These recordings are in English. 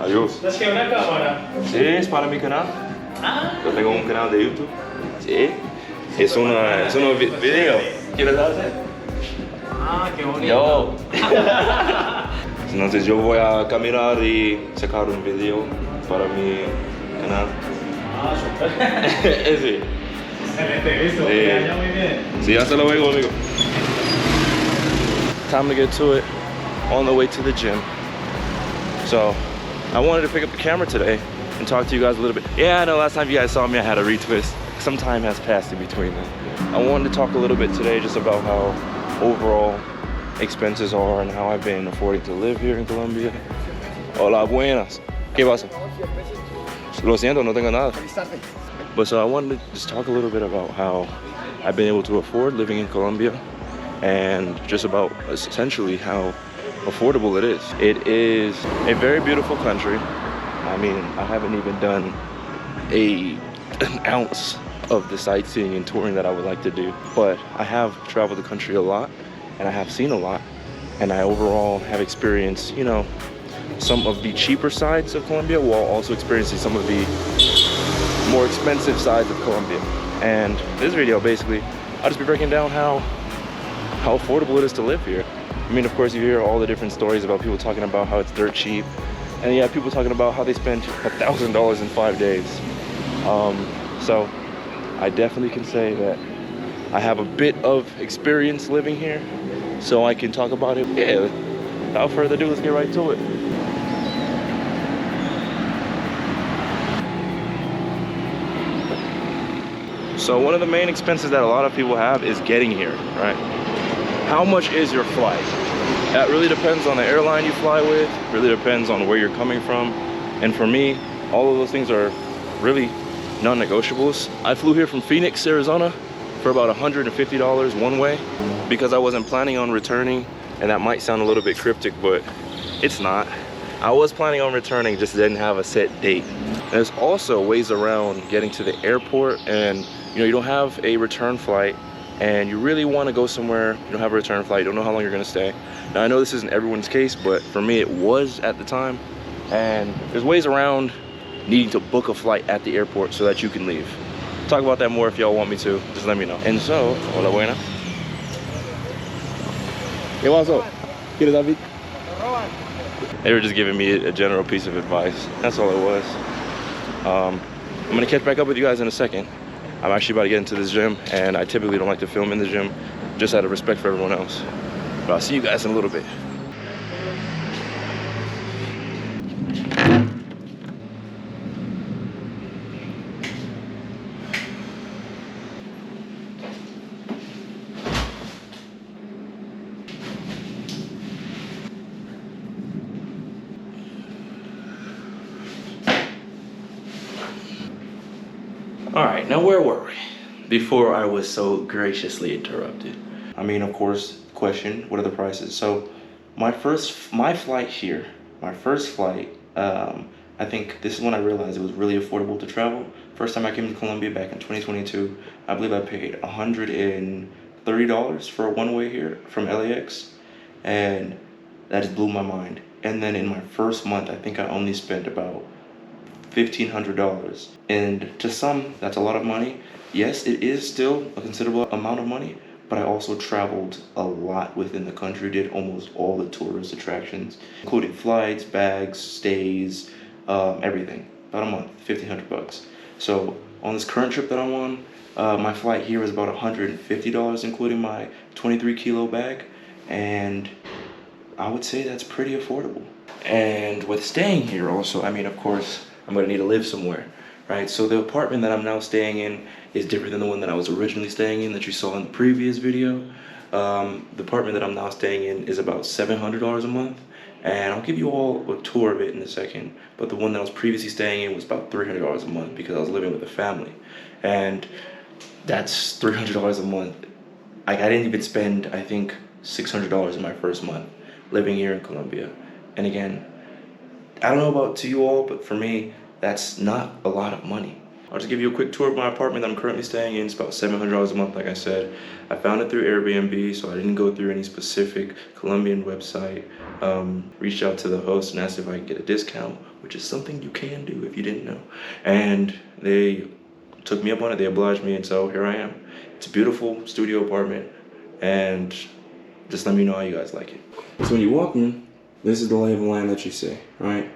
Adiós. ¿Es que una cámara? Sí, es para mi canal. Ah. Yo tengo un canal de YouTube. Sí. Es un video. ¿Quieres hacer? Ah, qué bonito. Yo. Entonces yo voy a caminar y sacar un video para mi canal. Ah, súper. Sí. Excelente, listo. Sí. Que vaya muy bien. Sí, hasta luego, amigo. Time to get to it. On the way to the gym. So, I wanted to pick up the camera today and talk to you guys a little bit. Yeah, I know last time you guys saw me, I had a retwist. Some time has passed in between them. I wanted to talk a little bit today just about how overall expenses are and how I've been affording to live here in Colombia. Hola, buenas. ¿Qué pasa? Lo siento, no tengo nada. But so I wanted to just talk a little bit about how I've been able to afford living in Colombia and just about essentially how affordable it is. It is a very beautiful country. I mean, I haven't even done an ounce of the sightseeing and touring that I would like to do, but I have traveled the country a lot and I have seen a lot, and I overall have experienced, you know, some of the cheaper sides of Colombia while also experiencing some of the more expensive sides of Colombia. And this video, basically, I'll just be breaking down how affordable it is to live here. I mean, of course, you hear all the different stories about people talking about how it's dirt cheap, and yeah, people talking about how they spent $1,000 in 5 days. So I definitely can say that I have a bit of experience living here, so I can talk about it. Yeah, without further ado, let's get right to it. So one of the main expenses that a lot of people have is getting here, right? How much is your flight? That really depends on the airline you fly with, really depends on where you're coming from. And for me, all of those things are really non-negotiables. I flew here from Phoenix, Arizona for about $150 one way because I wasn't planning on returning, and that might sound a little bit cryptic, but it's not. I was planning on returning, just didn't have a set date. There's also ways around getting to the airport, and you know, you don't have a return flight and you really want to go somewhere, you don't have a return flight, you don't know how long you're going to stay. Now I know this isn't everyone's case, but for me it was at the time, and there's ways around needing to book a flight at the airport so that you can leave. Talk about that more if y'all want me to, just let me know. And so, hola buena. ¿Qué pasó? ¿Quieres David? They were just giving me a general piece of advice. That's all it was. I'm gonna catch back up with you guys in a second. I'm actually about to get into this gym, and I typically don't like to film in the gym, just out of respect for everyone else. But I'll see you guys in a little bit. All right, now where were we before I was so graciously interrupted? I mean, of course, question, what are the prices? So my first flight here, I think this is when I realized it was really affordable to travel. First time I came to Colombia back in 2022, I believe I paid $130 for a one-way here from LAX, and that just blew my mind. And then in my first month, I think I only spent about $1,500, and to some that's a lot of money. Yes, it is still a considerable amount of money, but I also traveled a lot within the country, did almost all the tourist attractions, including flights, bags, stays, everything. About a month, $1,500. So on this current trip that I'm on, my flight here is about $150, including my 23 kilo bag, and I would say that's pretty affordable. And with staying here also, I mean, of course, I'm gonna need to live somewhere, right? So the apartment that I'm now staying in is different than the one that I was originally staying in that you saw in the previous video. The apartment that I'm now staying in is about $700 a month, and I'll give you all a tour of it in a second. But the one that I was previously staying in was about $300 a month because I was living with a family, and that's $300 a month. I didn't even spend, I think, $600 in my first month living here in Colombia. And again, I don't know about to you all, but for me, that's not a lot of money. I'll just give you a quick tour of my apartment that I'm currently staying in. It's about $700 a month, like I said. I found it through Airbnb, so I didn't go through any specific Colombian website. Reached out to the host and asked if I could get a discount. which is something you can do if you didn't know. And they took me up on it, they obliged me, and so here I am. It's a beautiful studio apartment, and just let me know how you guys like it. So when you walk in, this is the lay of the land that you see, right?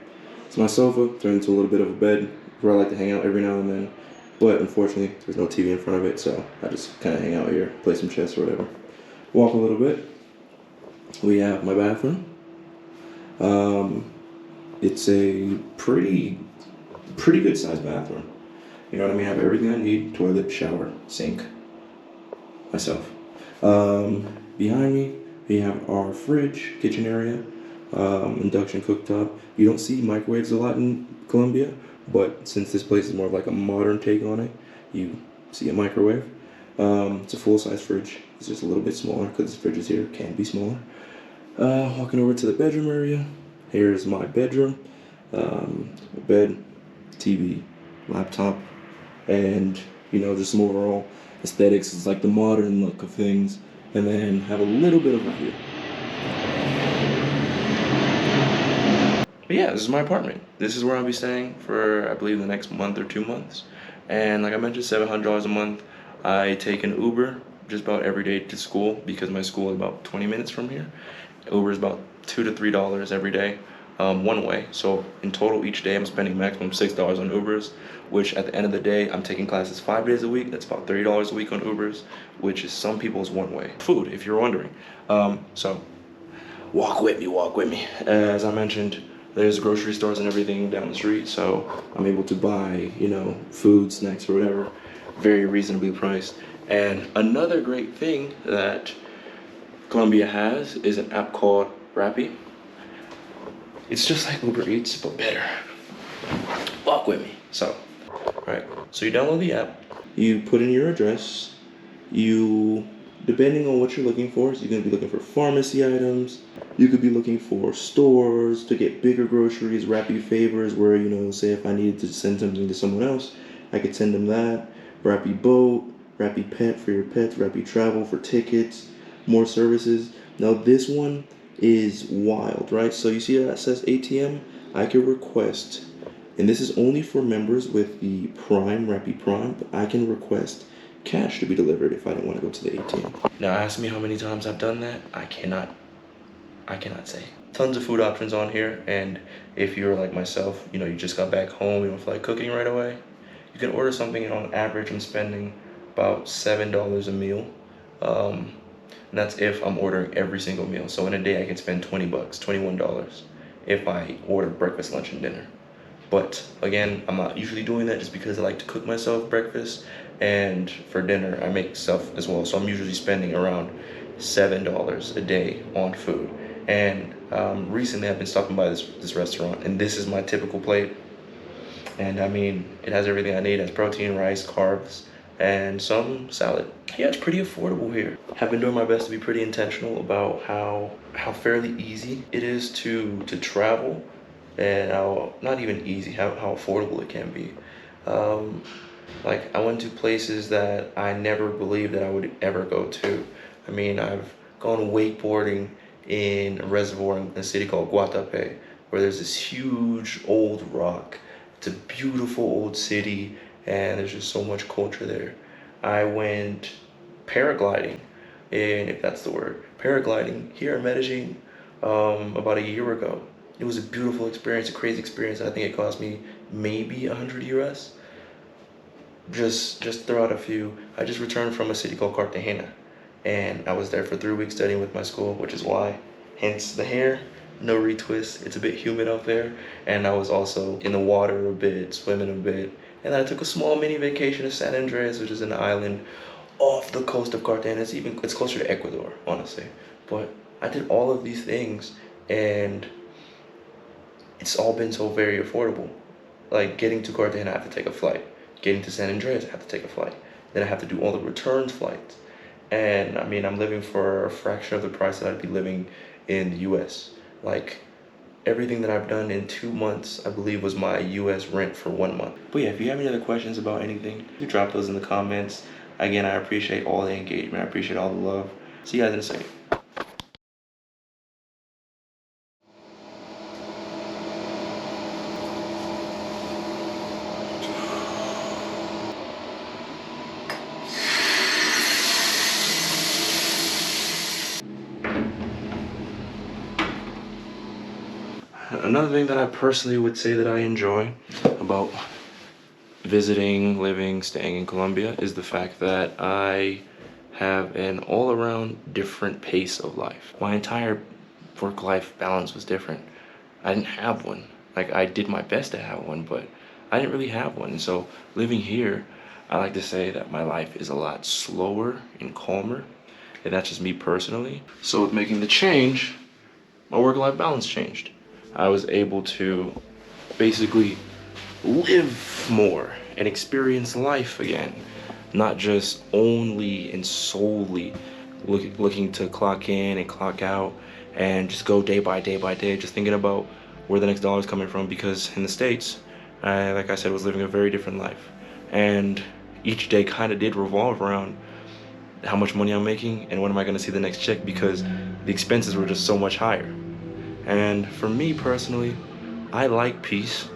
It's my sofa, turned into a little bit of a bed where I like to hang out every now and then. But unfortunately, there's no TV in front of it, so I just kind of hang out here, play some chess or whatever. Walk a little bit. We have my bathroom. It's a pretty good sized bathroom. You know what I mean? I have everything I need: toilet, shower, sink, myself. Behind me, we have our fridge, kitchen area, induction cooktop. You don't see microwaves a lot in Colombia, but since this place is more of like a modern take on it, you see a microwave. It's a full-size fridge. It's just a little bit smaller because the fridges here can be smaller. Walking over to the bedroom area. Here's my bedroom. Bed, TV, laptop, and just some overall aesthetics. It's like the modern look of things, and then have a little bit of a view. But yeah, this is my apartment. This is where I'll be staying for, I believe, the next month or 2 months. And like I mentioned, $700 a month. I take an Uber just about every day to school because my school is about 20 minutes from here. Uber is about $2 to $3 every day, one way. So in total each day I'm spending maximum $6 on Ubers, which at the end of the day I'm taking classes 5 days a week. That's about $30 a week on Ubers, which is some people's one way. Food, if you're wondering. So walk with me. As I mentioned, there's grocery stores and everything down the street, so I'm able to buy, food, snacks, or whatever, very reasonably priced. And another great thing that Colombia has is an app called Rappi. It's just like Uber Eats, but better. Walk with me. So you download the app, you put in your address, depending on what you're looking for, so you're gonna be looking for pharmacy items, you could be looking for stores to get bigger groceries, Rappi favors, where, say if I needed to send something to someone else, I could send them that, Rappi boat, Rappi pet for your pets, Rappi travel for tickets, more services. Now this one is wild, right? So you see that says ATM? I can request, and this is only for members with the Prime, Rappi Prime, but I can request cash to be delivered if I don't want to go to the ATM. Now ask me how many times I've done that. I cannot say. Tons of food options on here, and if you're like myself, you just got back home, you don't feel like cooking right away, you can order something, and on average I'm spending about $7 a meal. And that's if I'm ordering every single meal. So in a day I can spend $20, $21 if I order breakfast, lunch, and dinner. But again, I'm not usually doing that just because I like to cook myself breakfast, and for dinner I make stuff as well. So I'm usually spending around $7 a day on food. And recently I've been stopping by this restaurant, and this is my typical plate. And I mean, it has everything I need. It has protein, rice, carbs, and some salad. Yeah, it's pretty affordable here. I've been doing my best to be pretty intentional about how fairly easy it is to travel, and how not even easy, how affordable it can be. Like I went to places that I never believed that I would ever go to. I mean, I've gone wakeboarding in a reservoir in a city called Guatape, where there's this huge old rock. It's a beautiful old city, and there's just so much culture there. I went paragliding, and if that's the word, paragliding here in Medellin about a year ago. It was a beautiful experience, a crazy experience. I think it cost me maybe 100 US. Just throw out a few. I just returned from a city called Cartagena, and I was there for 3 weeks studying with my school, which is why, hence the hair, no retwist. It's a bit humid out there, and I was also in the water a bit, swimming a bit, and I took a small mini vacation to San Andres, which is an island off the coast of Cartagena. It's closer to Ecuador, honestly. But I did all of these things, and it's all been so very affordable. Like getting to Cartagena, I have to take a flight. Getting to San Andreas, I have to take a flight. Then I have to do all the return flights. And I mean, I'm living for a fraction of the price that I'd be living in the US. Like everything that I've done in 2 months, I believe, was my US rent for 1 month. But yeah, if you have any other questions about anything, you drop those in the comments. Again, I appreciate all the engagement. I appreciate all the love. See you guys in a second. Another thing that I personally would say that I enjoy about visiting, living, staying in Colombia is the fact that I have an all-around different pace of life. My entire work-life balance was different. I didn't have one. Like, I did my best to have one, but I didn't really have one. And so living here, I like to say that my life is a lot slower and calmer, and that's just me personally. So with making the change, my work-life balance changed. I was able to basically live more and experience life again, not just only and solely looking to clock in and clock out and just go day by day by day, just thinking about where the next dollar is coming from. Because in the States, I, like I said, was living a very different life, and each day kind of did revolve around how much money I'm making and when am I going to see the next check, because the expenses were just so much higher. And for me personally, I like peace.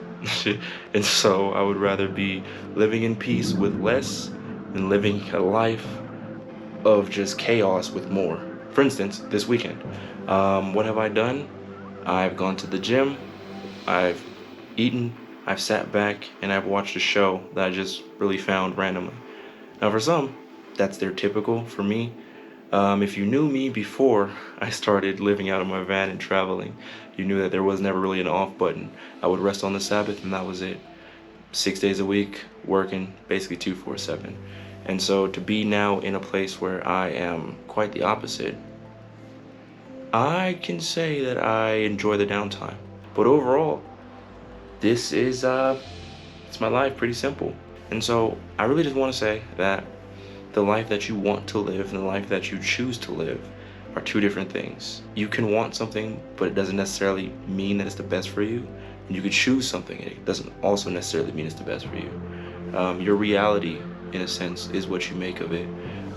And so I would rather be living in peace with less than living a life of just chaos with more. For instance, this weekend, what have I done? I've gone to the gym, I've eaten, I've sat back, and I've watched a show that I just really found randomly. Now for some, that's their typical. For me, if you knew me before I started living out of my van and traveling, you knew that there was never really an off button. I would rest on the Sabbath and that was it. 6 days a week, working, basically 2-4-7. And so to be now in a place where I am quite the opposite, I can say that I enjoy the downtime. But overall, this is, it's my life, pretty simple. And so I really just want to say that the life that you want to live and the life that you choose to live are two different things. You can want something, but it doesn't necessarily mean that it's the best for you. And you could choose something, and it doesn't also necessarily mean it's the best for you. Your reality, in a sense, is what you make of it.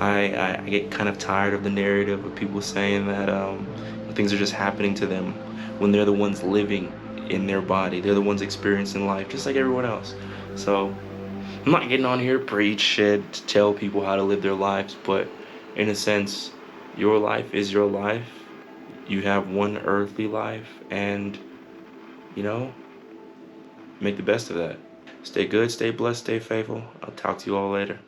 I get kind of tired of the narrative of people saying that things are just happening to them when they're the ones living in their body. They're the ones experiencing life, just like everyone else. So I'm not getting on here to preach shit, to tell people how to live their lives, but in a sense, your life is your life. You have one earthly life, and, you know, make the best of that. Stay good, stay blessed, stay faithful. I'll talk to you all later.